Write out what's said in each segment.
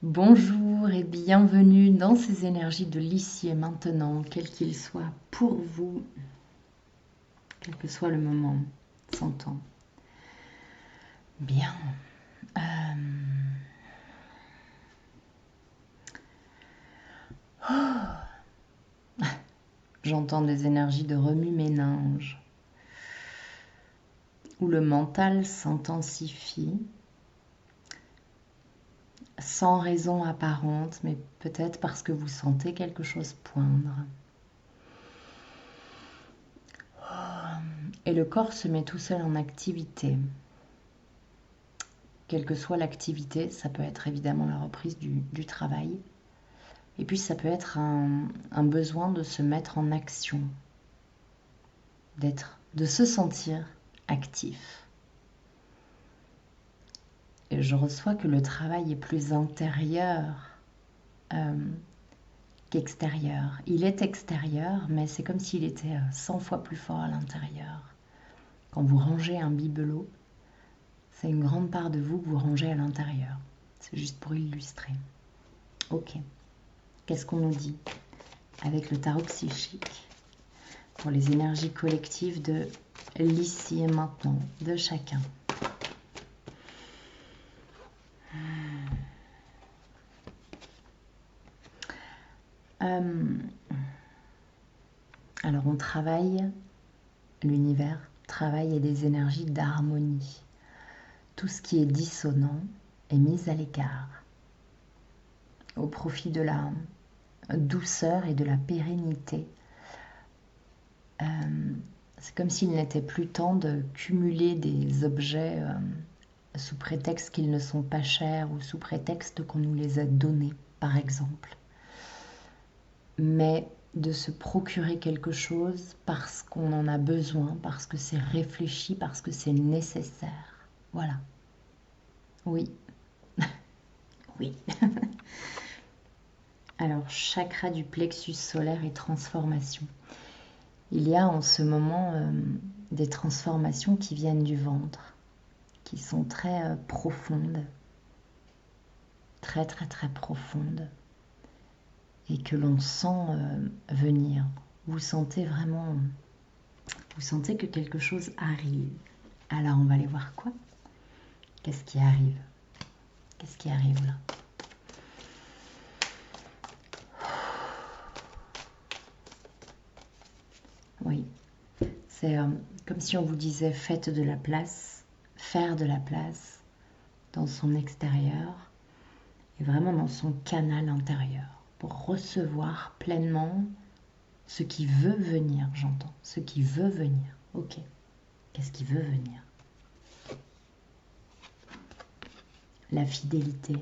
Bonjour et bienvenue dans ces énergies de l'ici et maintenant, quel qu'il soit pour vous, quel que soit le moment, s'entend. Bien. J'entends des énergies de remue-ménage, où le mental s'intensifie, sans raison apparente, mais peut-être parce que vous sentez quelque chose poindre. Et le corps se met tout seul en activité. Quelle que soit l'activité, ça peut être évidemment la reprise du travail. Et puis ça peut être un besoin de se mettre en action, de se sentir actif. Et je reçois que le travail est plus intérieur qu'extérieur. Il est extérieur, mais c'est comme s'il était 100 fois plus fort à l'intérieur. Quand vous rangez un bibelot, c'est une grande part de vous que vous rangez à l'intérieur. C'est juste pour illustrer. Ok. Qu'est-ce qu'on nous dit avec le tarot psychique pour les énergies collectives de l'ici et maintenant de chacun? Alors on travaille, l'univers travaille à des énergies d'harmonie. Tout ce qui est dissonant est mis à l'écart au profit de la douceur et de la pérennité. C'est comme s'il n'était plus temps de cumuler des objets sous prétexte qu'ils ne sont pas chers ou sous prétexte qu'on nous les a donnés, par exemple. Mais de se procurer quelque chose parce qu'on en a besoin, parce que c'est réfléchi, parce que c'est nécessaire. Voilà. Oui. Oui. Alors, chakra du plexus solaire et transformation. Il y a en ce moment des transformations qui viennent du ventre, qui sont très profondes, très très très profondes, et que l'on sent venir. Vous sentez vraiment, vous sentez que quelque chose arrive. Alors on va aller voir quoi? Qu'est-ce qui arrive? Qu'est-ce qui arrive là? Oui, c'est comme si on vous disait faites de la place, faire de la place dans son extérieur et vraiment dans son canal intérieur pour recevoir pleinement ce qui veut venir, j'entends, ce qui veut venir. Ok, qu'est-ce qui veut venir? La fidélité.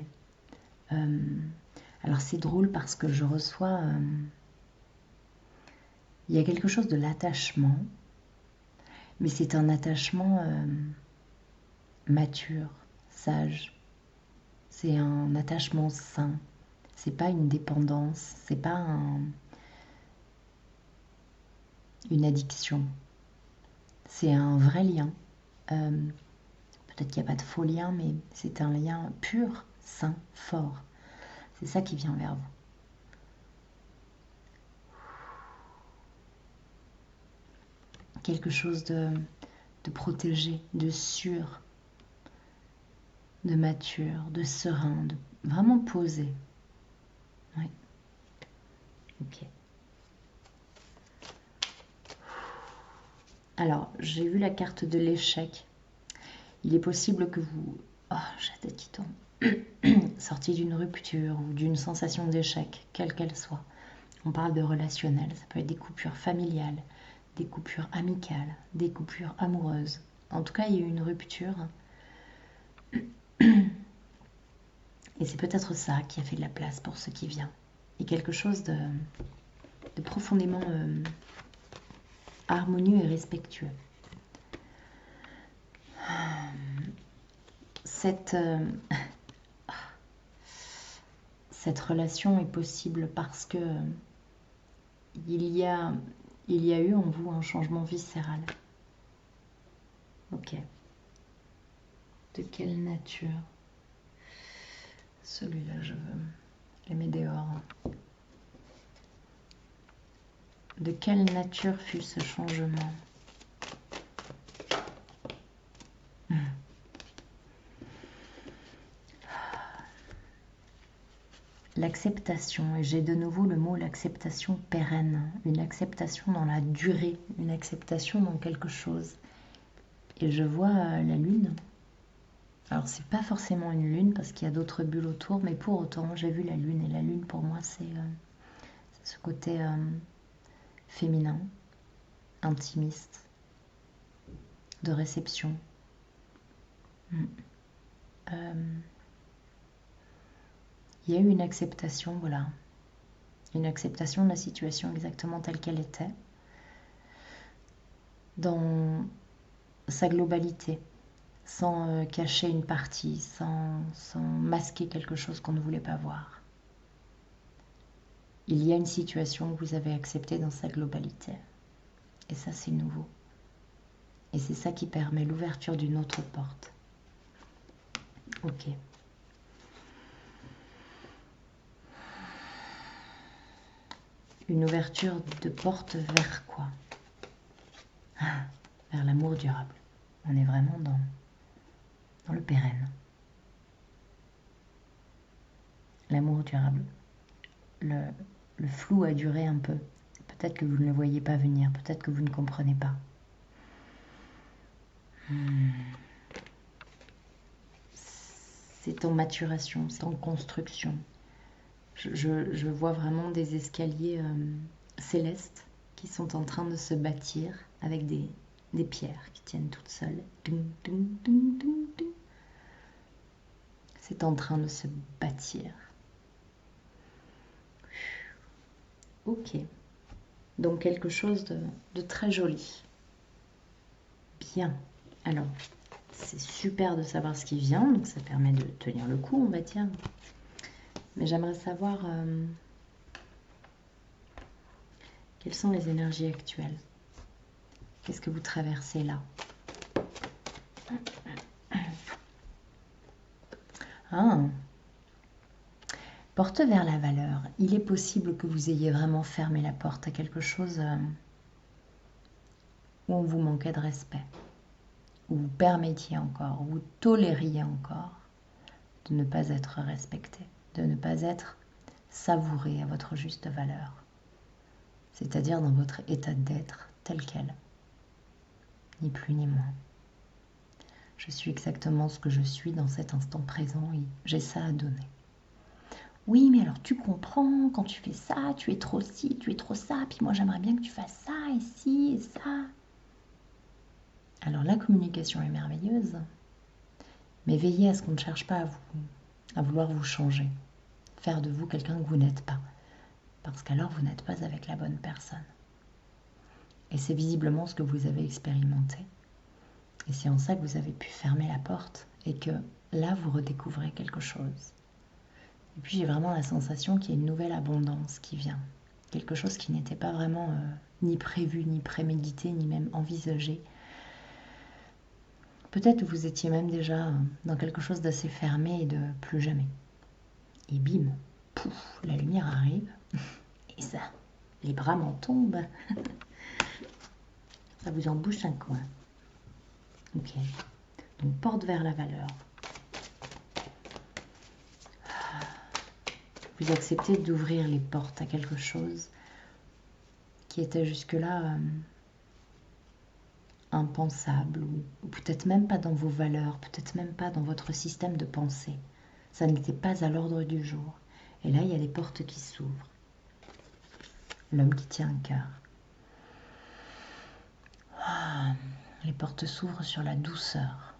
Alors c'est drôle parce que je reçois... il y a quelque chose de l'attachement, mais c'est un attachement mature, sage. C'est un attachement sain. C'est pas une dépendance, c'est pas une addiction. C'est un vrai lien. Peut-être qu'il n'y a pas de faux lien, mais c'est un lien pur, sain, fort. C'est ça qui vient vers vous. Quelque chose de protégé, de sûr, de mature, de serein, de vraiment posé. Oui. Ok. Alors, j'ai vu la carte de l'échec. Il est possible que vous... Oh, j'ai la tête qui tombe. Sortiez d'une rupture ou d'une sensation d'échec, quelle qu'elle soit. On parle de relationnel, ça peut être des coupures familiales, des coupures amicales, des coupures amoureuses. En tout cas, il y a eu une rupture. Et c'est peut-être ça qui a fait de la place pour ce qui vient. Et quelque chose de profondément harmonieux et respectueux. Cette relation est possible parce que il y a eu en vous un changement viscéral. Ok. De quelle nature? Celui-là, je veux les mettre dehors. De quelle nature fut ce changement? L'acceptation, et j'ai de nouveau le mot l'acceptation pérenne, une acceptation dans la durée, une acceptation dans quelque chose. Et je vois la lune. Alors c'est pas forcément une lune parce qu'il y a d'autres bulles autour, mais pour autant j'ai vu la lune, et la lune pour moi c'est ce côté féminin, intimiste, de réception. Il y a eu une acceptation, voilà, une acceptation de la situation exactement telle qu'elle était, dans sa globalité, sans cacher une partie, sans masquer quelque chose qu'on ne voulait pas voir. Il y a une situation que vous avez acceptée dans sa globalité. Et ça, c'est nouveau. Et c'est ça qui permet l'ouverture d'une autre porte. Ok. Une ouverture de porte vers quoi? Vers l'amour durable. On est vraiment dans le pérenne. L'amour durable. Le flou a duré un peu. Peut-être que vous ne le voyez pas venir. Peut-être que vous ne comprenez pas. C'est en maturation, c'est en construction. Je vois vraiment des escaliers célestes qui sont en train de se bâtir avec des pierres qui tiennent toutes seules. C'est en train de se bâtir. Ok. Donc quelque chose de très joli. Bien. Alors, c'est super de savoir ce qui vient, donc ça permet de tenir le coup, on va dire. Mais j'aimerais savoir quelles sont les énergies actuelles. Qu'est-ce que vous traversez là? Ah. Porte vers la valeur. Il est possible que vous ayez vraiment fermé la porte à quelque chose où on vous manquait de respect, où vous permettiez encore, où vous tolériez encore de ne pas être respecté, de ne pas être savouré à votre juste valeur, c'est-à-dire dans votre état d'être tel quel, ni plus ni moins. Je suis exactement ce que je suis dans cet instant présent et j'ai ça à donner. Oui, mais alors tu comprends, quand tu fais ça, tu es trop ci, tu es trop ça, puis moi j'aimerais bien que tu fasses ça, et ci, et ça. Alors la communication est merveilleuse, mais veillez à ce qu'on ne cherche pas à vouloir vous changer, faire de vous quelqu'un que vous n'êtes pas, parce qu'alors vous n'êtes pas avec la bonne personne. Et c'est visiblement ce que vous avez expérimenté. Et c'est en ça que vous avez pu fermer la porte, et que là vous redécouvrez quelque chose. Et puis j'ai vraiment la sensation qu'il y a une nouvelle abondance qui vient. Quelque chose qui n'était pas vraiment ni prévu, ni prémédité, ni même envisagé. Peut-être que vous étiez même déjà dans quelque chose d'assez fermé et de plus jamais. Et bim, pouf, la lumière arrive. Et ça, les bras m'en tombent. Ça vous en bouche un coin. Ok. Donc porte vers la valeur. Vous acceptez d'ouvrir les portes à quelque chose qui était jusque-là impensable, ou peut-être même pas dans vos valeurs, peut-être même pas dans votre système de pensée. Ça n'était pas à l'ordre du jour. Et là, il y a des portes qui s'ouvrent. L'homme qui tient un cœur. Les portes s'ouvrent sur la douceur.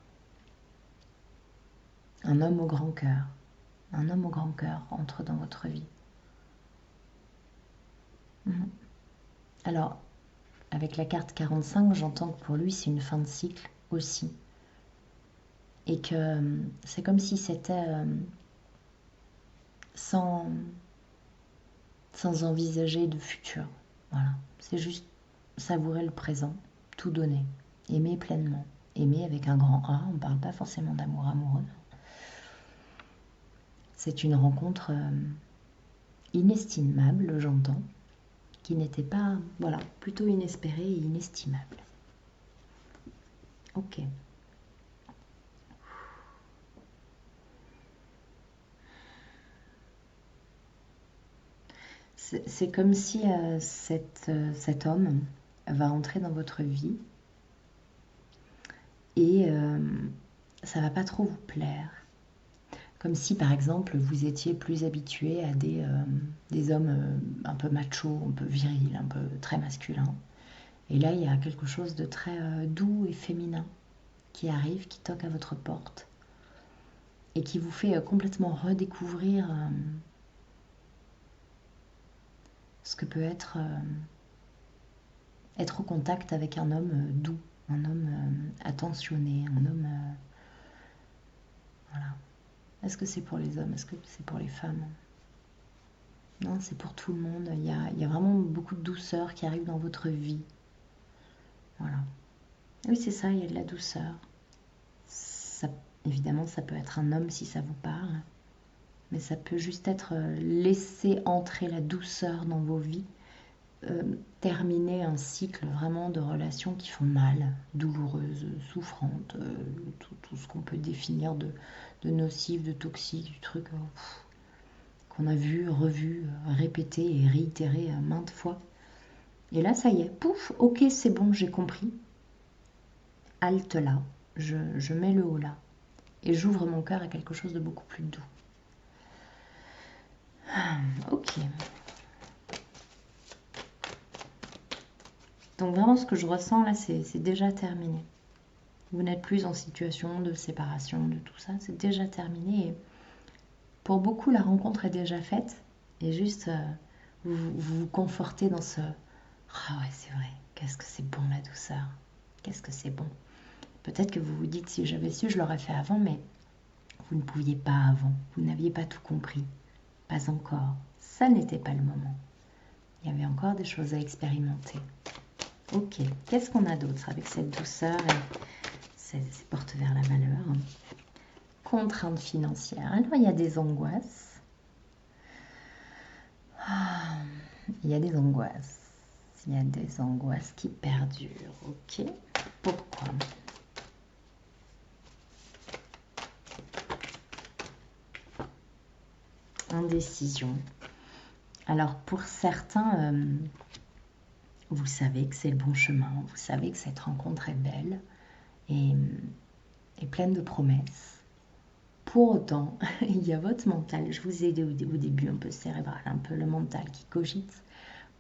Un homme au grand cœur. Un homme au grand cœur entre dans votre vie. Alors, avec la carte 45, j'entends que pour lui, c'est une fin de cycle aussi. Et que c'est comme si c'était sans envisager de futur. Voilà, c'est juste savourer le présent, tout donner, aimer pleinement. Aimer avec un grand A, on ne parle pas forcément d'amour amoureux. c'est une rencontre inestimable, j'entends, qui n'était pas, voilà, plutôt inespérée et inestimable. Ok. C'est comme si cet homme va entrer dans votre vie et ça va pas trop vous plaire. Comme si par exemple vous étiez plus habitué à des hommes un peu machos, un peu virils, un peu très masculins. Et là il y a quelque chose de très doux et féminin qui arrive, qui toque à votre porte et qui vous fait complètement redécouvrir ce que peut être au contact avec un homme doux, un homme attentionné, un homme... voilà. Est-ce que c'est pour les hommes? Est-ce que c'est pour les femmes? Non, c'est pour tout le monde. Il y a vraiment beaucoup de douceur qui arrive dans votre vie. Voilà. Oui, c'est ça, il y a de la douceur. Ça, évidemment, ça peut être un homme si ça vous parle, mais ça peut juste être laisser entrer la douceur dans vos vies, terminer un cycle vraiment de relations qui font mal, douloureuses, souffrantes, tout ce qu'on peut définir de nocif, de toxique, du truc qu'on a vu, revu, répété et réitéré maintes fois. Et là, ça y est, pouf, ok, c'est bon, j'ai compris. Halte là, je mets le haut là. Et j'ouvre mon cœur à quelque chose de beaucoup plus doux. Ok. Donc vraiment, ce que je ressens là, c'est déjà terminé. Vous n'êtes plus en situation de séparation, de tout ça, c'est déjà terminé. Et pour beaucoup, la rencontre est déjà faite. Et juste, vous confortez dans ce... Ah ouais, c'est vrai, qu'est-ce que c'est bon la douceur. Qu'est-ce que c'est bon. Peut-être que vous vous dites, si j'avais su, je l'aurais fait avant, mais vous ne pouviez pas avant. Vous n'aviez pas tout compris. Pas encore. Ça n'était pas le moment. Il y avait encore des choses à expérimenter. Ok, qu'est-ce qu'on a d'autre avec cette douceur et ces portes vers la valeur? Contraintes financières. Alors, il y a des angoisses. Il y a des angoisses. Il y a des angoisses qui perdurent. Ok, pourquoi? Indécision. Alors, pour certains, vous savez que c'est le bon chemin. Vous savez que cette rencontre est belle et pleine de promesses. Pour autant, il y a votre mental, je vous ai dit au début un peu cérébral, un peu le mental qui cogite.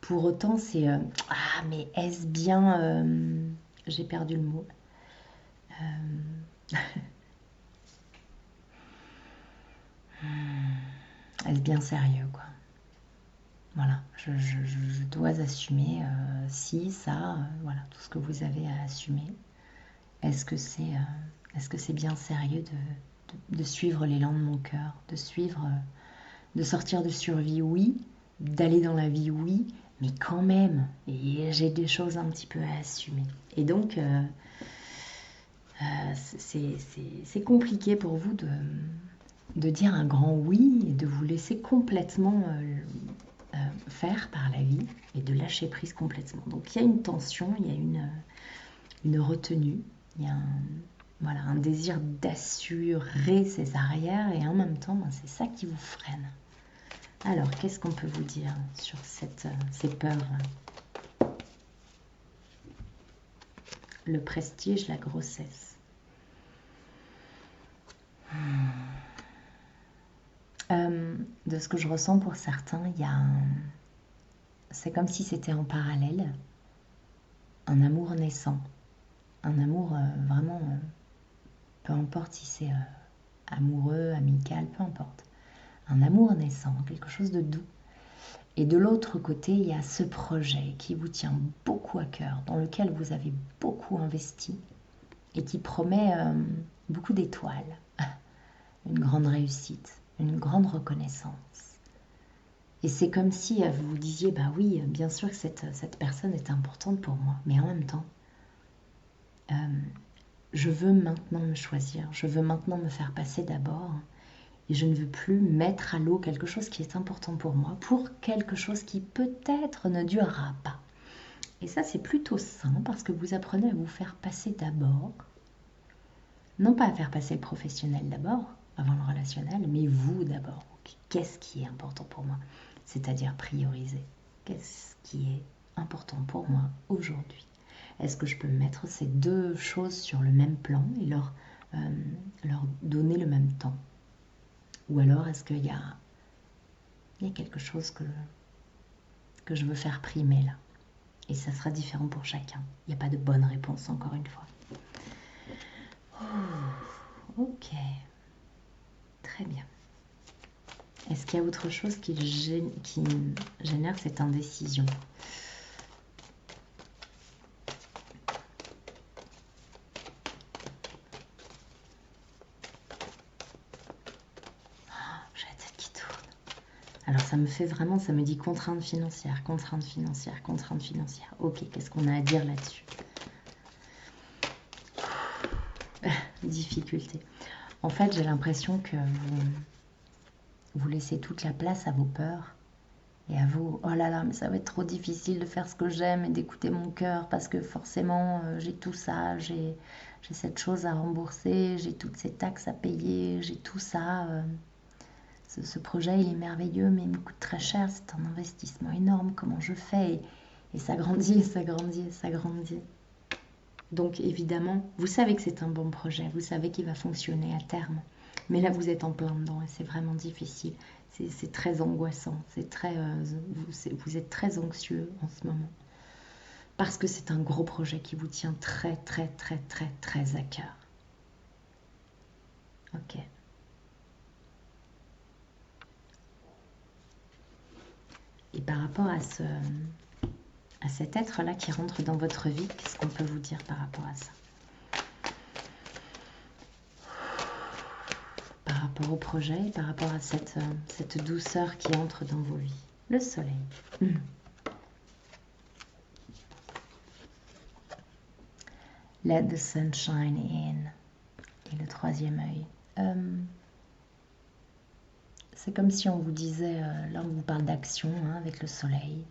Pour autant, c'est ah, mais est-ce bien, j'ai perdu le mot, est-ce bien sérieux, quoi. Voilà, je dois assumer si, ça, voilà, tout ce que vous avez à assumer. Est-ce que c'est bien sérieux de suivre l'élan de mon cœur, de suivre, de sortir de survie, oui, d'aller dans la vie, oui, mais quand même, et j'ai des choses un petit peu à assumer. Et donc, c'est compliqué pour vous de dire un grand oui et de vous laisser complètement faire par la vie et de lâcher prise complètement. Donc il y a une tension, il y a une retenue, il y a voilà, un désir d'assurer ses arrières et en même temps, c'est ça qui vous freine. Alors, qu'est-ce qu'on peut vous dire sur ces peurs? Le prestige, la grossesse. De ce que je ressens pour certains, il y a c'est comme si c'était en parallèle un amour naissant. Un amour vraiment, peu importe si c'est amoureux, amical, peu importe. Un amour naissant, quelque chose de doux. Et de l'autre côté, il y a ce projet qui vous tient beaucoup à cœur, dans lequel vous avez beaucoup investi et qui promet beaucoup d'étoiles, une grande réussite, une grande reconnaissance. Et c'est comme si vous vous disiez, bah oui, bien sûr que cette personne est importante pour moi, mais en même temps, je veux maintenant me choisir, je veux maintenant me faire passer d'abord, Et je ne veux plus mettre à l'eau quelque chose qui est important pour moi pour quelque chose qui peut-être ne durera pas. Et ça, c'est plutôt sain parce que vous apprenez à vous faire passer d'abord, non pas à faire passer le professionnel d'abord, avant le relationnel, mais vous d'abord. Qu'est-ce qui est important pour moi? C'est-à-dire prioriser. Qu'est-ce qui est important pour moi aujourd'hui? Est-ce que je peux mettre ces deux choses sur le même plan et leur donner le même temps? Ou alors est-ce qu'il y a quelque chose que je veux faire primer là? Et ça sera différent pour chacun. Il n'y a pas de bonne réponse, encore une fois. Oh, ok. Très bien. Est-ce qu'il y a autre chose qui génère cette indécision? J'ai la tête qui tourne. Alors ça me fait vraiment, ça me dit contrainte financière, contrainte financière, contrainte financière. Ok, qu'est-ce qu'on a à dire là-dessus? Difficulté. En fait, j'ai l'impression que vous laissez toute la place à vos peurs et à vous, oh là là, mais ça va être trop difficile de faire ce que j'aime et d'écouter mon cœur parce que forcément j'ai tout ça, j'ai cette chose à rembourser, j'ai toutes ces taxes à payer, j'ai tout ça. Ce projet il est merveilleux mais il me coûte très cher, c'est un investissement énorme, comment je fais? Et ça grandit, ça grandit, ça grandit. Donc évidemment, vous savez que c'est un bon projet, vous savez qu'il va fonctionner à terme. Mais là, vous êtes en plein dedans et c'est vraiment difficile. C'est très angoissant, vous êtes très anxieux en ce moment. Parce que c'est un gros projet qui vous tient très, très, très, très, très à cœur. Ok. Et par rapport à cet être-là qui rentre dans votre vie, qu'est-ce qu'on peut vous dire par rapport à ça? Par rapport au projet, par rapport à cette douceur qui entre dans vos vies. Le soleil. Let the sun shine in. Et le troisième œil. C'est comme si on vous disait, là on vous parle d'action avec le soleil.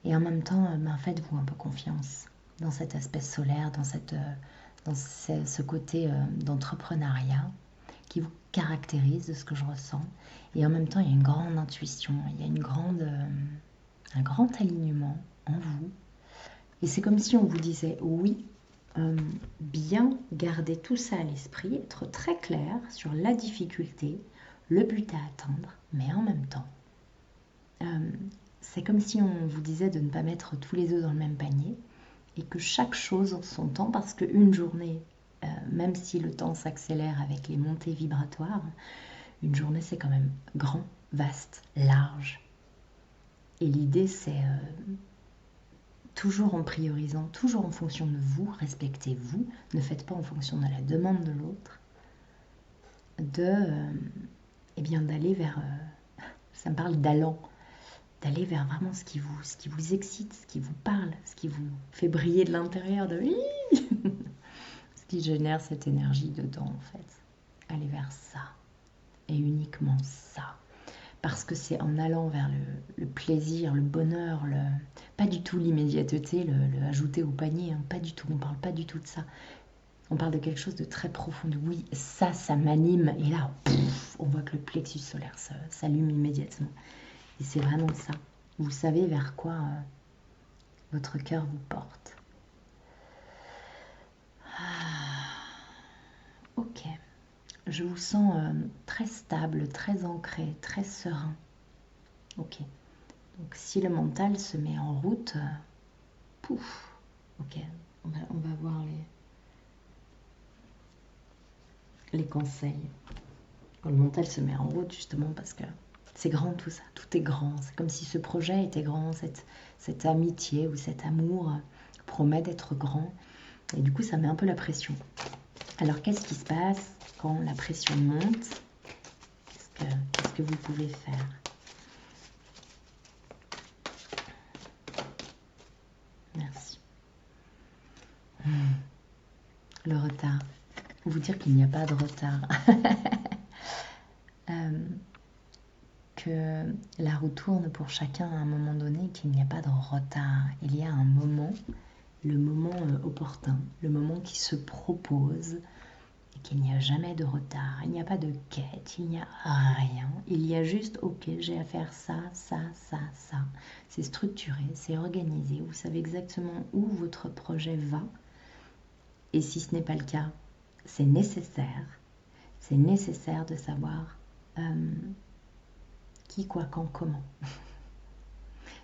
Et en même temps, faites-vous un peu confiance dans cet aspect solaire, dans ce côté d'entrepreneuriat qui vous caractérise de ce que je ressens. Et en même temps, il y a une grande intuition, il y a un grand alignement en vous. Et c'est comme si on vous disait, oui, bien garder tout ça à l'esprit, être très clair sur la difficulté, le but à atteindre, mais en même temps, c'est comme si on vous disait de ne pas mettre tous les œufs dans le même panier et que chaque chose en son temps, parce qu'une journée, même si le temps s'accélère avec les montées vibratoires, une journée c'est quand même grand, vaste, large. Et l'idée c'est toujours en priorisant, toujours en fonction de vous, respectez-vous, ne faites pas en fonction de la demande de l'autre, d'aller vers, ça me parle d'allant, d'aller vers vraiment ce qui vous excite, ce qui vous parle, ce qui vous fait briller de l'intérieur, ce qui génère cette énergie dedans en fait. Allez vers ça, et uniquement ça. Parce que c'est en allant vers le plaisir, le bonheur, pas du tout l'immédiateté, le ajouter au panier, pas du tout, on ne parle pas du tout de ça. On parle de quelque chose de très profond, oui, ça m'anime, et là, on voit que le plexus solaire s'allume immédiatement. Et c'est vraiment ça. Vous savez vers quoi votre cœur vous porte. Ok. Je vous sens très stable, très ancré, très serein. Ok. Donc si le mental se met en route, pouf. Ok. On va voir les conseils. Quand le mental se met en route, justement, parce que c'est grand tout ça, tout est grand. C'est comme si ce projet était grand, cette amitié ou cet amour promet d'être grand. Et du coup, ça met un peu la pression. Alors, qu'est-ce qui se passe quand la pression monte? Qu'est-ce que vous pouvez faire? Merci. Le retard. Vous dire qu'il n'y a pas de retard. que la roue tourne pour chacun à un moment donné, qu'il n'y a pas de retard. Il y a un moment, le moment opportun, le moment qui se propose, et qu'il n'y a jamais de retard. Il n'y a pas de quête, il n'y a rien. Il y a juste, ok, j'ai à faire ça, ça, ça, ça. C'est structuré, c'est organisé. Vous savez exactement où votre projet va. Et si ce n'est pas le cas, c'est nécessaire. C'est nécessaire de savoir qui, quoi, quand, comment.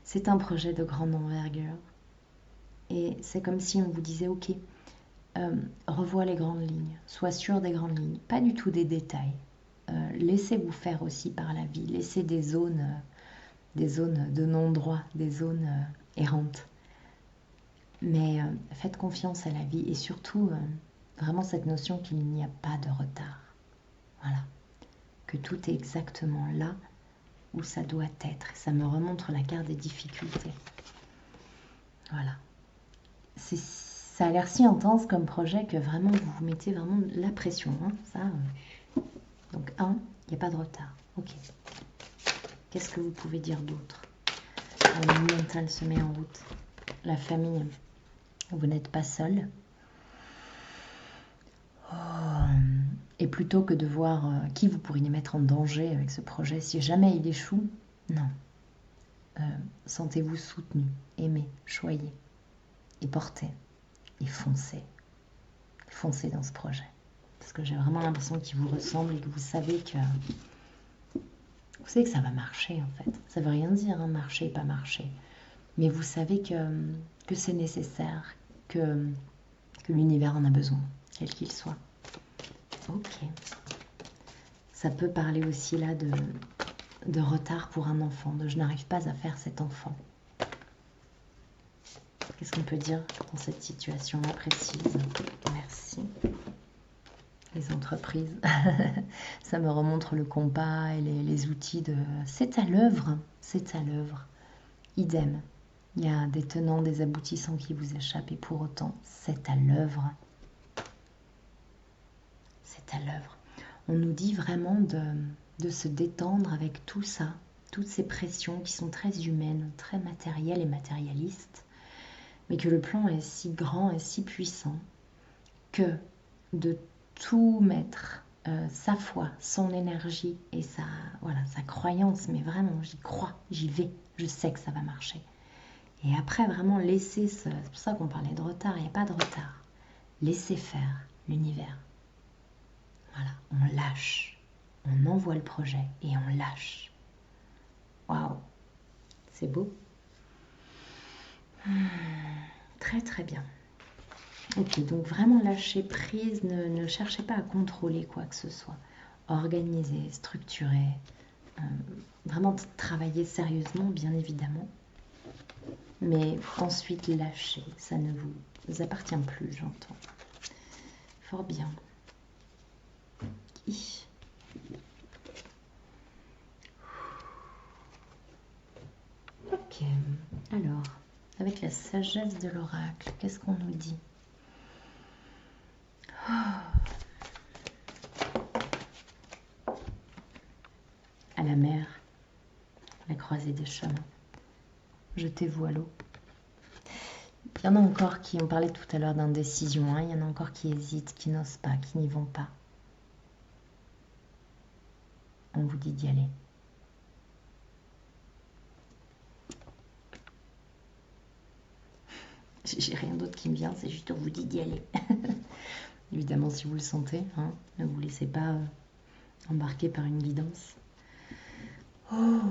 C'est un projet de grande envergure. Et c'est comme si on vous disait, ok, revois les grandes lignes, sois sûr des grandes lignes, pas du tout des détails. Laissez-vous faire aussi par la vie, laissez des zones de non-droit, des zones errantes. Mais faites confiance à la vie et surtout, vraiment cette notion qu'il n'y a pas de retard. Voilà. Que tout est exactement là où ça doit être. Ça me remontre la carte des difficultés. Voilà. Ça a l'air si intense comme projet que vraiment vous vous mettez vraiment la pression. Hein, ça, Donc il n'y a pas de retard. Ok. Qu'est-ce que vous pouvez dire d'autre? Le mental se met en route. La famille, vous n'êtes pas seul. Et plutôt que de voir qui vous pourriez mettre en danger avec ce projet, si jamais il échoue, non. Sentez-vous soutenu, aimé, choyé, et porté, et foncez. Foncez dans ce projet. Parce que j'ai vraiment l'impression qu'il vous ressemble et que vous savez que ça va marcher en fait. Ça veut rien dire, hein, marcher, pas marcher. Mais vous savez que c'est nécessaire, que l'univers en a besoin, quel qu'il soit. Ok. Ça peut parler aussi là de retard pour un enfant, de je n'arrive pas à faire cet enfant. Qu'est-ce qu'on peut dire dans cette situation-là précise? Merci. Les entreprises, ça me remontre le compas et les outils de... C'est à l'œuvre, c'est à l'œuvre. Idem. Il y a des tenants, des aboutissants qui vous échappent et pour autant, c'est à l'œuvre. C'est à l'œuvre. On nous dit vraiment de se détendre avec tout ça, toutes ces pressions qui sont très humaines, très matérielles et matérialistes, mais que le plan est si grand et si puissant que de tout mettre, sa foi, son énergie et sa croyance, mais vraiment j'y crois, j'y vais, je sais que ça va marcher. Et après vraiment laisser, c'est pour ça qu'on parlait de retard, il n'y a pas de retard. Laissez faire l'univers. Voilà, on lâche, on envoie le projet et on lâche. Waouh, c'est beau. Très très bien. Ok, donc vraiment lâcher prise, ne cherchez pas à contrôler quoi que ce soit. Organisez, structurez, vraiment travailler sérieusement, bien évidemment. Mais ensuite lâcher, ça ne vous appartient plus, j'entends. Fort bien. Ok, alors, avec la sagesse de l'oracle, qu'est-ce qu'on nous dit? À la mer, la croisée des chemins. Jetez-vous à l'eau. Il y en a encore qui ont parlé tout à l'heure d'indécision, hein. Il y en a encore qui hésitent, qui n'osent pas, qui n'y vont pas. On vous dit d'y aller. J'ai rien d'autre qui me vient, c'est juste on vous dit d'y aller. Évidemment, si vous le sentez, hein, ne vous laissez pas embarquer par une guidance. Oh,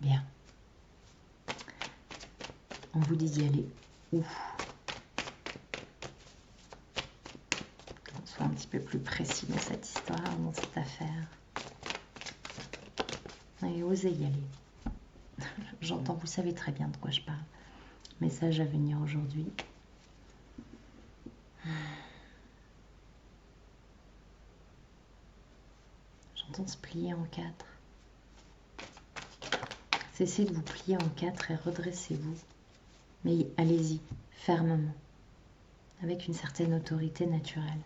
bien. On vous dit d'y aller. Ouf. Qu'on soit un petit peu plus précis dans cette histoire, dans cette affaire. Et osez y aller. J'entends, vous savez très bien de quoi je parle. Message à venir aujourd'hui. J'entends se plier en quatre. Cessez de vous plier en quatre et redressez-vous. Mais allez-y, fermement. Avec une certaine autorité naturelle.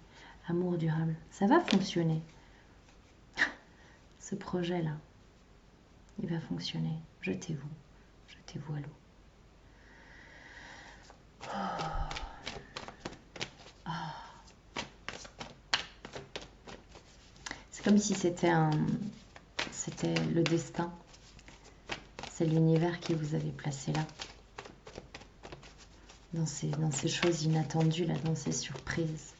Amour durable. Ça va fonctionner. Ce projet-là. va fonctionner. Jetez-vous. Jetez-vous à l'eau. C'est comme si c'était le destin. C'est l'univers qui vous avait placé là. Dans ces choses inattendues, là, dans ces surprises.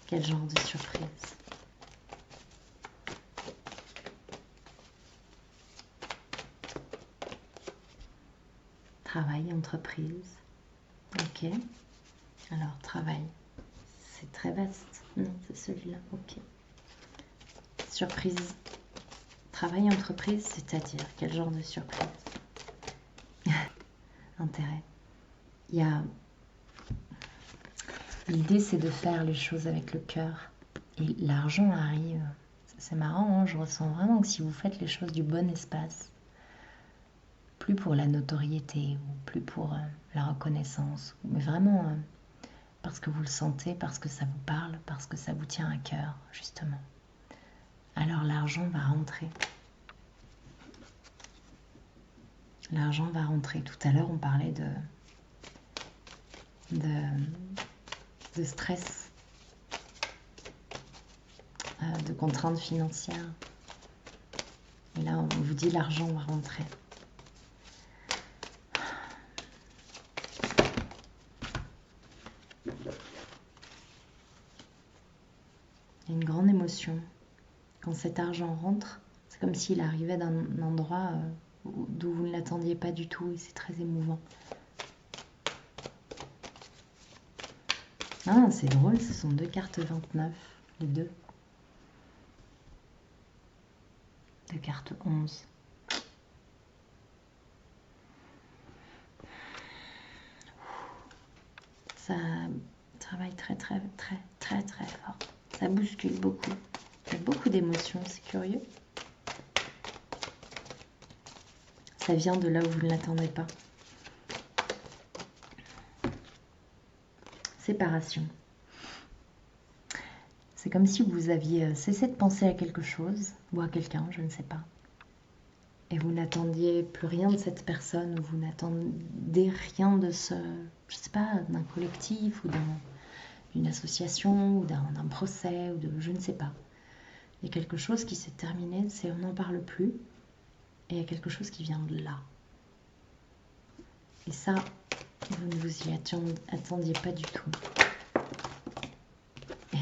Quel genre de surprise? Travail, entreprise. Ok. Alors, travail. C'est très vaste. Non, c'est celui-là. Ok. Surprise. Travail, entreprise, c'est-à-dire quel genre de surprise? Intérêt. L'idée, c'est de faire les choses avec le cœur. Et l'argent arrive. C'est marrant, hein, je ressens vraiment que si vous faites les choses du bon espace, plus pour la notoriété ou plus pour la reconnaissance, mais vraiment parce que vous le sentez, parce que ça vous parle, parce que ça vous tient à cœur, justement. Alors l'argent va rentrer. L'argent va rentrer. Tout à l'heure, on parlait de stress, de contraintes financières. Et là, on vous dit l'argent va rentrer. Il y a une grande émotion. Quand cet argent rentre, c'est comme s'il arrivait d'un endroit d'où vous ne l'attendiez pas du tout et c'est très émouvant. Ah, c'est drôle, ce sont 2 cartes 29, les deux. 2 cartes 11. Ça travaille très très très très très fort. Ça bouscule beaucoup. Il y a beaucoup d'émotions, c'est curieux. Ça vient de là où vous ne l'attendez pas. Séparation. C'est comme si vous aviez cessé de penser à quelque chose, ou à quelqu'un, je ne sais pas. Et vous n'attendiez plus rien de cette personne, ou vous n'attendez rien de ce, je ne sais pas, d'un collectif, ou d'une association, ou d'un procès, ou de je ne sais pas. Il y a quelque chose qui s'est terminé, c'est on n'en parle plus, et il y a quelque chose qui vient de là. Et ça, vous ne vous y attendiez pas du tout.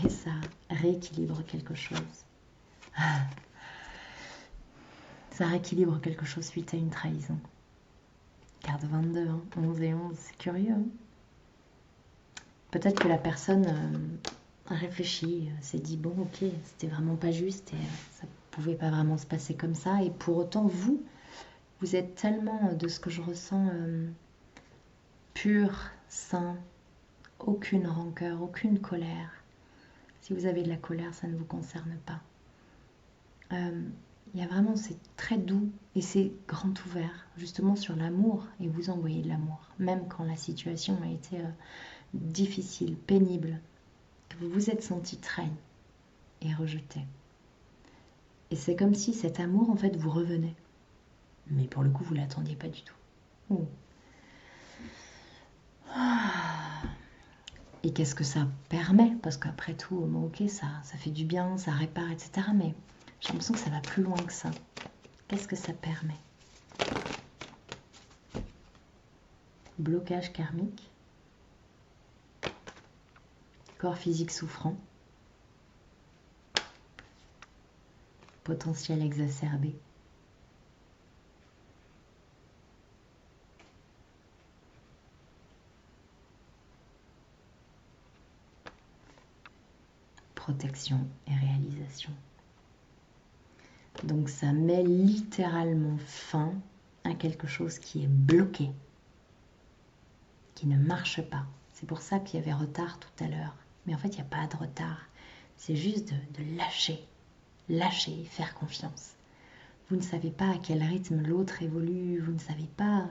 Et ça rééquilibre quelque chose. Ça rééquilibre quelque chose suite à une trahison. Carte 22, hein, 11 et 11, c'est curieux. Hein, peut-être que la personne a réfléchi, s'est dit, bon, ok, c'était vraiment pas juste et ça pouvait pas vraiment se passer comme ça. Et pour autant, vous êtes tellement, de ce que je ressens, pur, sain, aucune rancœur, aucune colère. Si vous avez de la colère, ça ne vous concerne pas. Il y a vraiment, c'est très doux et c'est grand ouvert, justement sur l'amour, et vous envoyez de l'amour, même quand la situation a été difficile, pénible, que vous vous êtes senti trahi et rejeté. Et c'est comme si cet amour, en fait, vous revenait. Mais pour le coup, vous ne l'attendiez pas du tout. Oh. Et qu'est-ce que ça permet? Parce qu'après tout, ok, ça fait du bien, ça répare, etc. Mais j'ai l'impression que ça va plus loin que ça. Qu'est-ce que ça permet? Blocage karmique, corps physique souffrant, potentiel exacerbé, protection et réalisation. Donc ça met littéralement fin à quelque chose qui est bloqué, qui ne marche pas. C'est pour ça qu'il y avait retard tout à l'heure. Mais en fait, il n'y a pas de retard. C'est juste de lâcher, faire confiance. Vous ne savez pas à quel rythme l'autre évolue, vous ne savez pas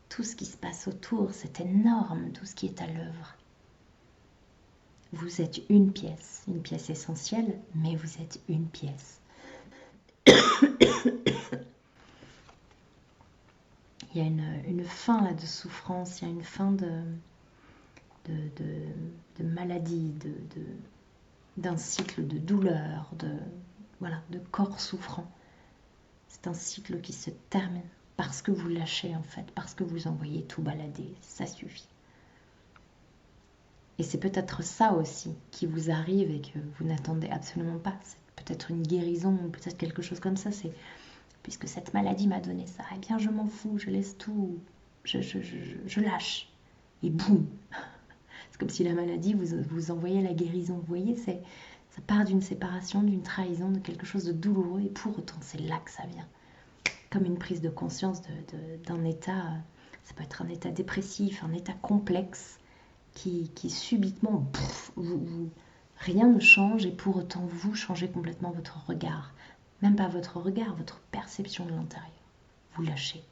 tout ce qui se passe autour, c'est énorme tout ce qui est à l'œuvre. Vous êtes une pièce essentielle, mais vous êtes une pièce. Il y a une fin là de souffrance, il y a une fin de maladie, d'un cycle de douleur, voilà, de corps souffrant. C'est un cycle qui se termine parce que vous lâchez en fait, parce que vous envoyez tout balader, ça suffit. Et c'est peut-être ça aussi qui vous arrive et que vous n'attendez absolument pas. C'est peut-être une guérison ou peut-être quelque chose comme ça. C'est puisque cette maladie m'a donné ça, eh bien je m'en fous, je laisse tout, je lâche. Et boum. C'est comme si la maladie vous envoyait la guérison. Vous voyez, ça part d'une séparation, d'une trahison, de quelque chose de douloureux. Et pour autant, c'est là que ça vient. Comme une prise de conscience d'un état, ça peut être un état dépressif, un état complexe, qui subitement, rien ne change et pour autant vous changez complètement votre regard. Même pas votre regard, votre perception de l'intérieur. Vous lâchez.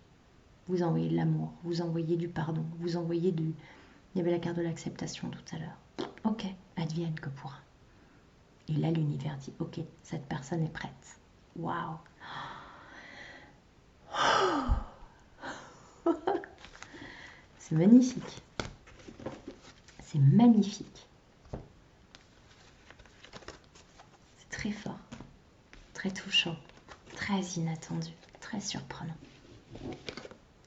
Vous envoyez de l'amour, vous envoyez du pardon, vous envoyez du... Il y avait la carte de l'acceptation tout à l'heure. Ok, advienne que pourra. Et là, l'univers dit, ok, cette personne est prête. Waouh. C'est magnifique. C'est magnifique. C'est très fort, très touchant, très inattendu, très surprenant.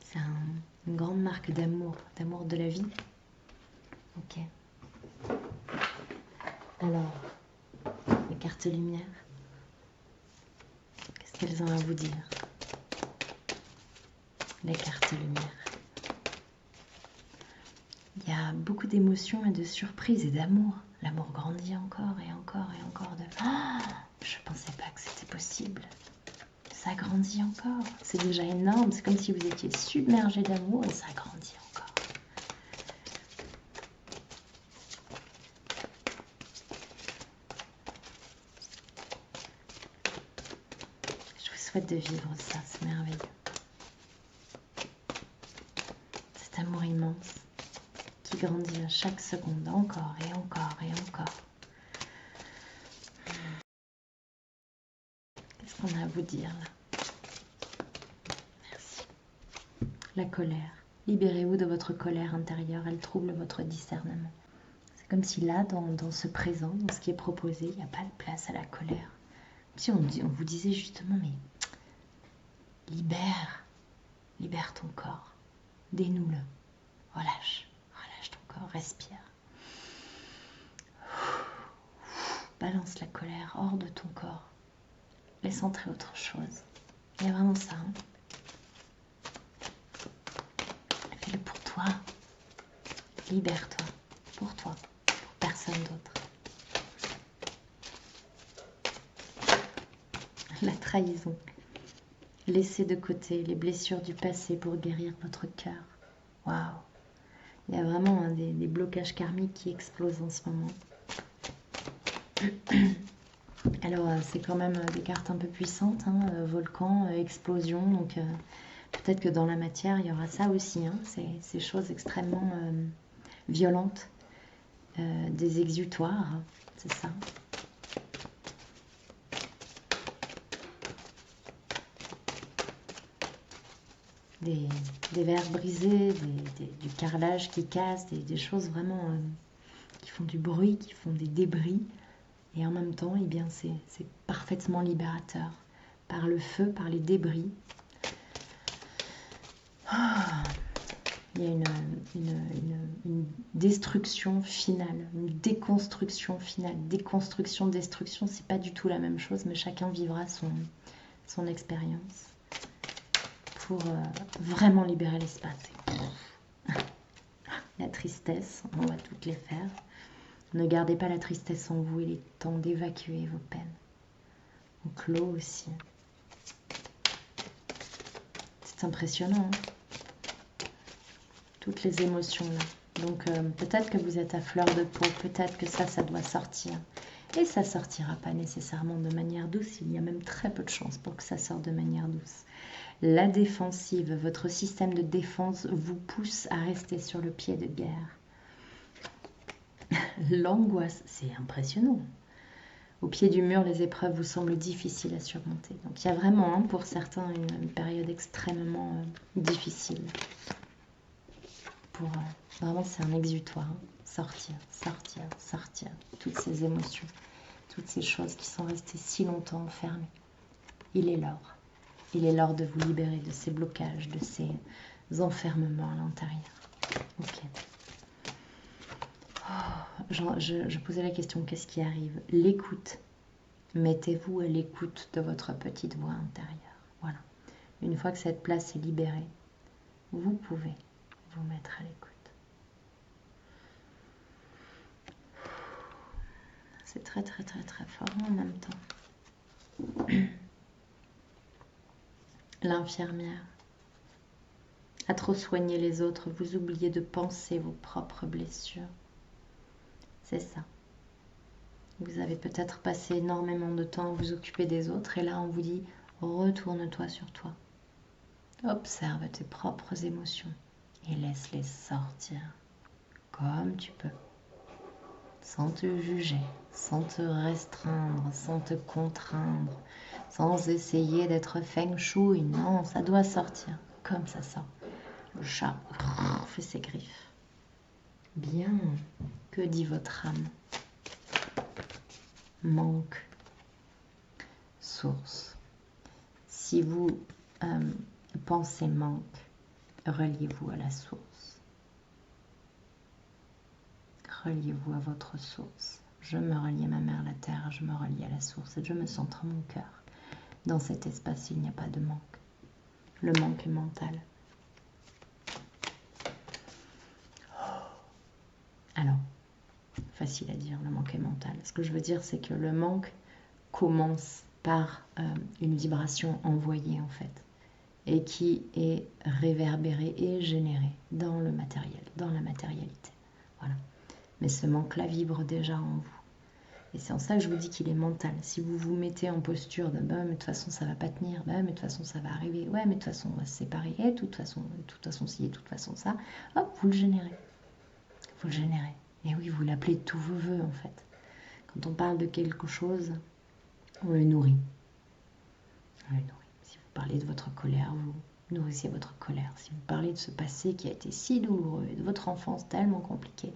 C'est une grande marque d'amour de la vie. Ok. Alors, les cartes lumière, qu'est-ce qu'elles ont à vous dire? Les cartes lumière. Il y a beaucoup d'émotions et de surprises et d'amour. L'amour grandit encore et encore et encore. Je pensais pas que c'était possible. Ça grandit encore. C'est déjà énorme. C'est comme si vous étiez submergé d'amour et ça grandit encore. Je vous souhaite de vivre ça, c'est merveilleux. Cet amour immense qui grandit à chaque seconde, encore et encore et encore. Qu'est-ce qu'on a à vous dire là? Merci. La colère. Libérez-vous de votre colère intérieure, elle trouble votre discernement. C'est comme si là, dans ce présent, dans ce qui est proposé, il n'y a pas de place à la colère. Si on vous disait justement, mais libère ton corps, dénoue-le, relâche ton corps, respire. Balance la colère hors de ton corps, laisse entrer autre chose. Il y a vraiment ça. Hein. Fais-le pour toi, libère-toi, pour toi, pour personne d'autre. La trahison. Laissez de côté les blessures du passé pour guérir votre cœur. Waouh! Il y a vraiment des blocages karmiques qui explosent en ce moment. Alors, c'est quand même des cartes un peu puissantes, hein, volcan, explosion, donc peut-être que dans la matière, il y aura ça aussi, hein, ces choses extrêmement violentes, des exutoires, c'est ça. Des verres brisés, du carrelage qui casse, des choses vraiment qui font du bruit, qui font des débris. Et en même temps, eh bien, c'est parfaitement libérateur. Par le feu, par les débris. Il y a une destruction finale, une déconstruction finale. Déconstruction, destruction, c'est pas du tout la même chose, mais chacun vivra son expérience pour vraiment libérer l'espace. La tristesse, on va toutes les faire. Ne gardez pas la tristesse en vous, il est temps d'évacuer vos peines. Donc l'eau aussi. C'est impressionnant, hein, toutes les émotions là. Donc peut-être que vous êtes à fleur de peau, peut-être que ça doit sortir. Et ça sortira pas nécessairement de manière douce, il y a même très peu de chances pour que ça sorte de manière douce. La défensive, votre système de défense vous pousse à rester sur le pied de guerre. L'angoisse, c'est impressionnant. Au pied du mur, les épreuves vous semblent difficiles à surmonter. Donc il y a vraiment, hein, pour certains, une période extrêmement difficile. Vraiment, c'est un exutoire. Hein. Sortir, sortir, sortir. Toutes ces émotions, toutes ces choses qui sont restées si longtemps enfermées. Il est l'heure. Il est l'heure de vous libérer de ces blocages, de ces enfermements à l'intérieur. Ok. Je posais la question, qu'est-ce qui arrive? L'écoute. Mettez-vous à l'écoute de votre petite voix intérieure. Voilà. Une fois que cette place est libérée, vous pouvez vous mettre à l'écoute. C'est très très très très fort en même temps. L'infirmière. À trop soigner les autres, vous oubliez de penser vos propres blessures. C'est ça. Vous avez peut-être passé énormément de temps à vous occuper des autres et là on vous dit retourne-toi sur toi. Observe tes propres émotions et laisse-les sortir comme tu peux. Sans te juger, sans te restreindre, sans te contraindre, sans essayer d'être feng shui. Non, ça doit sortir comme ça sort. Le chat fait ses griffes. Bien, que dit votre âme? Manque, source. Si vous pensez manque, reliez-vous à la source. Reliez-vous à votre source. Je me relie à ma mère, la terre, je me relie à la source et je me centre mon cœur. Dans cet espace, il n'y a pas de manque. Le manque est mental. Alors, facile à dire, le manque est mental. Ce que je veux dire, c'est que le manque commence par une vibration envoyée, en fait, et qui est réverbérée et générée dans le matériel, dans la matérialité. Voilà. Mais ce manque-là vibre déjà en vous. Et c'est en ça que je vous dis qu'il est mental. Si vous vous mettez en posture de bah, mais de toute façon ça va pas tenir, bah, mais de toute façon ça va arriver, ouais mais de toute façon on va se séparer, et de toute façon ci, et de toute façon ça, hop, vous le générez. Vous le générez. Et oui, vous l'appelez de tous vos voeux en fait. Quand on parle de quelque chose, on le nourrit. On le nourrit. Si vous parlez de votre colère, vous nourrissez votre colère. Si vous parlez de ce passé qui a été si douloureux, et de votre enfance tellement compliquée,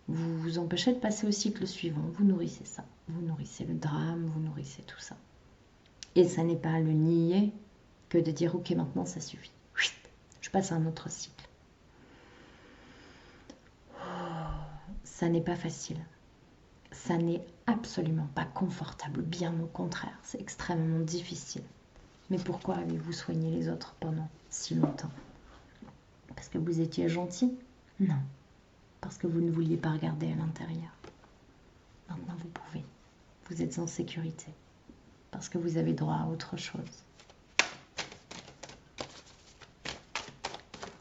vous vous empêchez de passer au cycle suivant. Vous nourrissez ça. Vous nourrissez le drame, vous nourrissez tout ça. Et ça n'est pas le nier que de dire ok, maintenant ça suffit. Je passe à un autre cycle. Ça n'est pas facile. Ça n'est absolument pas confortable. Bien au contraire, c'est extrêmement difficile. Mais pourquoi avez-vous soigné les autres pendant si longtemps? Parce que vous étiez gentil? Non. Parce que vous ne vouliez pas regarder à l'intérieur. Maintenant, vous pouvez. Vous êtes en sécurité. Parce que vous avez droit à autre chose.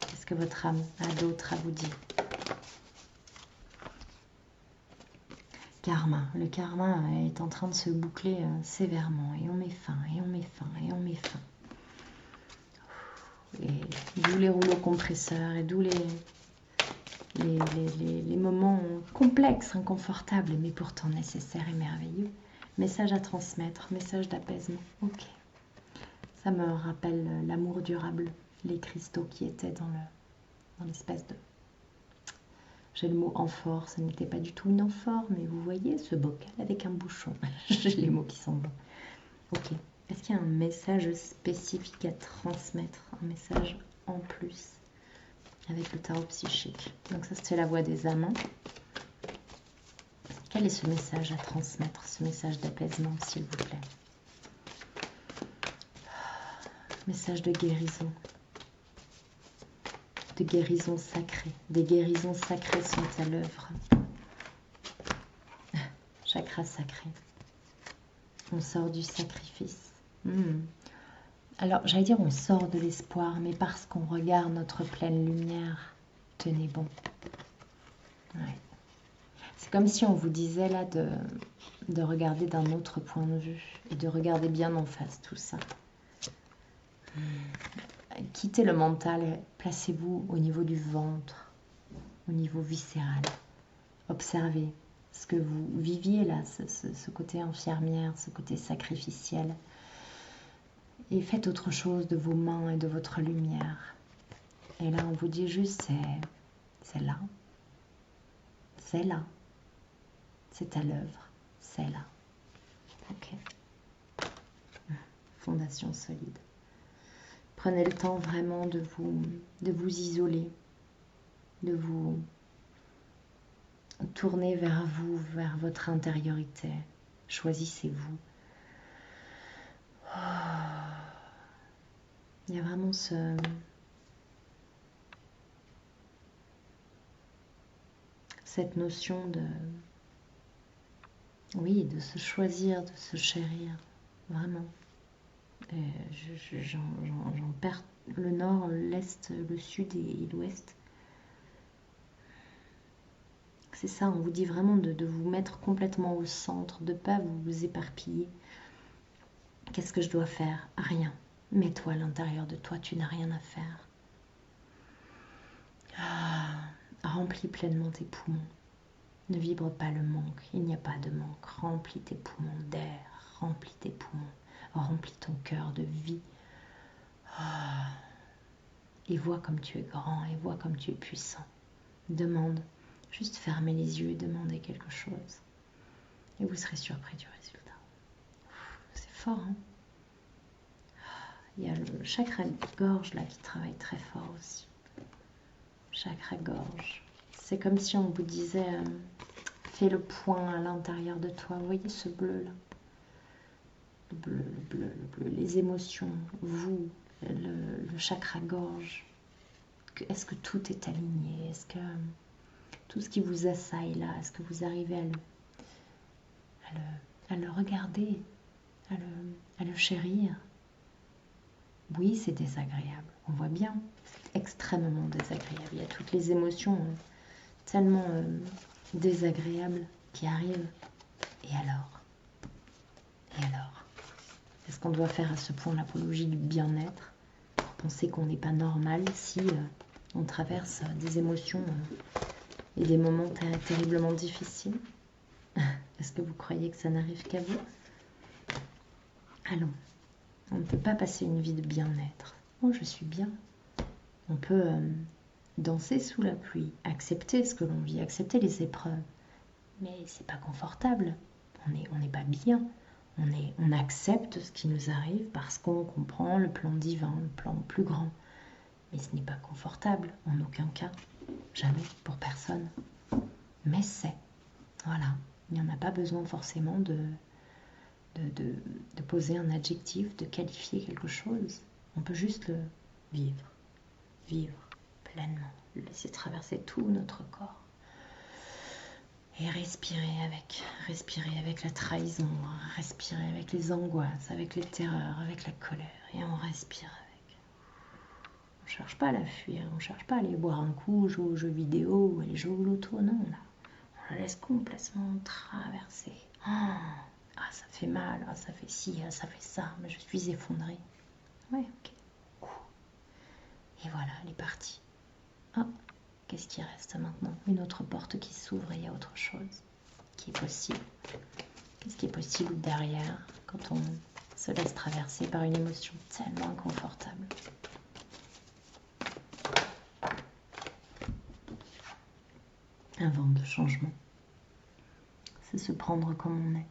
Qu'est-ce que votre âme a d'autre à vous dire? Karma. Le karma est en train de se boucler sévèrement. Et on met fin, et on met fin, et on met fin. Et d'où les rouleaux compresseurs, et d'où les moments complexes, inconfortables, mais pourtant nécessaires et merveilleux. Message à transmettre, message d'apaisement. Ok. Ça me rappelle l'amour durable, les cristaux qui étaient dans l'espèce de... J'ai le mot amphore, ça n'était pas du tout une amphore, mais vous voyez ce bocal avec un bouchon. J'ai les mots qui sont bons. Ok. Est-ce qu'il y a un message spécifique à transmettre, un message en plus avec le tarot psychique? Donc ça, c'était la voix des amants. Quel est ce message à transmettre, ce message d'apaisement, s'il vous plaît? Message de guérison. De guérison sacrée. Des guérisons sacrées sont à l'œuvre. Chakra sacré. On sort du sacrifice. Alors, j'allais dire on sort de l'espoir, mais parce qu'on regarde notre pleine lumière, tenez bon. Ouais. C'est comme si on vous disait là de regarder d'un autre point de vue et de regarder bien en face tout ça. Quittez le mental, placez-vous au niveau du ventre, au niveau viscéral. Observez ce que vous viviez là, ce côté infirmière, ce côté sacrificiel. Et faites autre chose de vos mains et de votre lumière. Et là, on vous dit juste, c'est là. C'est là. C'est à l'œuvre. C'est là. Ok. Fondation solide. Prenez le temps vraiment de vous isoler, de vous tourner vers vous, vers votre intériorité. Choisissez-vous. Il y a vraiment cette notion de, oui, de se choisir, de se chérir, vraiment. J'en perds le nord, l'est, le sud et l'ouest. C'est ça, on vous dit vraiment de vous mettre complètement au centre, de ne pas vous éparpiller. Qu'est-ce que je dois faire? Rien. Mets-toi à l'intérieur de toi, tu n'as rien à faire. Remplis pleinement tes poumons. Ne vibre pas le manque, il n'y a pas de manque. Remplis tes poumons d'air, remplis tes poumons, remplis ton cœur de vie. Et vois comme tu es grand, et vois comme tu es puissant. Demande, juste fermez les yeux et demandez quelque chose. Et vous serez surpris du résultat. C'est fort, hein? Il y a le chakra-gorge là qui travaille très fort aussi. Chakra-gorge. C'est comme si on vous disait, fais le point à l'intérieur de toi. Vous voyez ce bleu là? Le bleu, le bleu, le bleu. Les émotions, vous, le chakra-gorge. Est-ce que tout est aligné? Est-ce que tout ce qui vous assaille là, est-ce que vous arrivez à le regarder, à le chérir? Oui, c'est désagréable. On voit bien, c'est extrêmement désagréable. Il y a toutes les émotions tellement désagréables qui arrivent. Et alors? Et alors? Est-ce qu'on doit faire à ce point l'apologie du bien-être? Penser qu'on n'est pas normal si on traverse des émotions et des moments terriblement difficiles? Est-ce que vous croyez que ça n'arrive qu'à vous? Allons. On ne peut pas passer une vie de bien-être. Oh, je suis bien. On peut danser sous la pluie, accepter ce que l'on vit, accepter les épreuves. Mais c'est pas confortable. On n'est pas bien. On accepte ce qui nous arrive parce qu'on comprend le plan divin, le plan plus grand. Mais ce n'est pas confortable, en aucun cas. Jamais, pour personne. Mais c'est. Voilà. Il n'y en a pas besoin forcément de poser un adjectif, de qualifier quelque chose. On peut juste le vivre pleinement, le laisser traverser tout notre corps. Et respirer avec la trahison, respirer avec les angoisses, avec les terreurs, avec la colère. Et on respire avec. On ne cherche pas à la fuir, on ne cherche pas à aller boire un coup, jouer aux jeux vidéo ou aller jouer au loto, non, là. On la laisse complètement traverser. Ah, ça fait mal, ah, ça fait ci, ah, ça fait ça, mais je suis effondrée. Ouais, ok. Et voilà, elle est partie. Ah, qu'est-ce qui reste maintenant? Une autre porte qui s'ouvre et il y a autre chose qui est possible. Qu'est-ce qui est possible derrière quand on se laisse traverser par une émotion tellement inconfortable? Un vent de changement. C'est se prendre comme on est.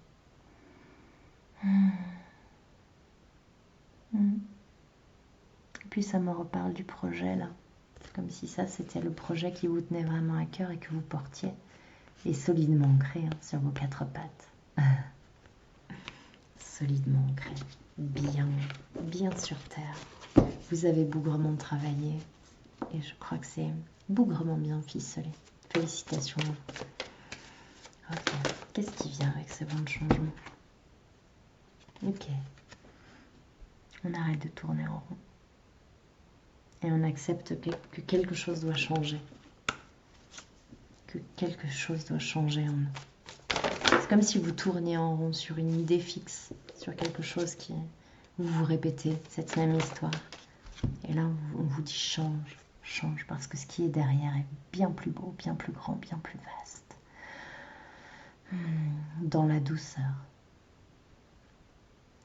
Et puis ça me reparle du projet là. Comme si ça c'était le projet qui vous tenait vraiment à cœur et que vous portiez. Et solidement ancré sur vos 4 pattes. Solidement ancré. Bien sur terre. Vous avez bougrement travaillé. Et je crois que c'est bougrement bien ficelé. Félicitations à vous. Ok. Qu'est-ce qui vient avec ce vent de changement? Ok. On arrête de tourner en rond. Et on accepte que quelque chose doit changer. Que quelque chose doit changer en nous. C'est comme si vous tourniez en rond sur une idée fixe, sur quelque chose qui... Vous répétez cette même histoire. Et là, on vous dit change, parce que ce qui est derrière est bien plus beau, bien plus grand, bien plus vaste. Dans la douceur.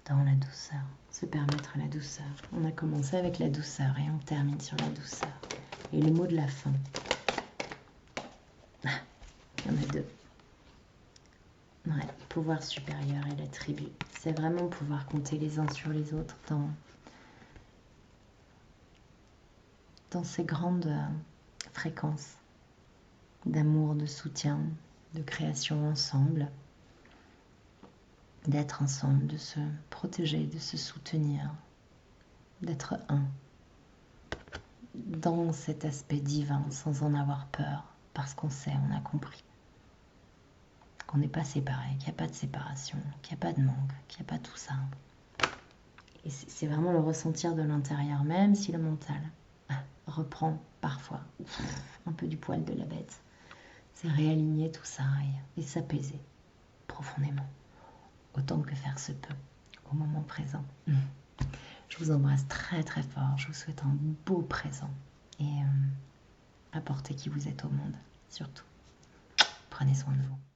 Dans la douceur. Se permettre la douceur. On a commencé avec la douceur et on termine sur la douceur. Et le mot de la fin. Il y en a deux. Ouais, pouvoir supérieur et la tribu. C'est vraiment pouvoir compter les uns sur les autres dans ces grandes fréquences d'amour, de soutien, de création ensemble, d'être ensemble, de se protéger, de se soutenir, d'être un, dans cet aspect divin sans en avoir peur, parce qu'on sait, on a compris qu'on n'est pas séparés, qu'il n'y a pas de séparation, qu'il n'y a pas de manque, qu'il n'y a pas tout ça. Et c'est vraiment le ressentir de l'intérieur, même si le mental reprend parfois un peu du poil de la bête. C'est réaligner tout ça et s'apaiser profondément, autant que faire se peut, au moment présent. Je vous embrasse très très fort, je vous souhaite un beau présent et apportez qui vous êtes au monde, surtout. Prenez soin de vous.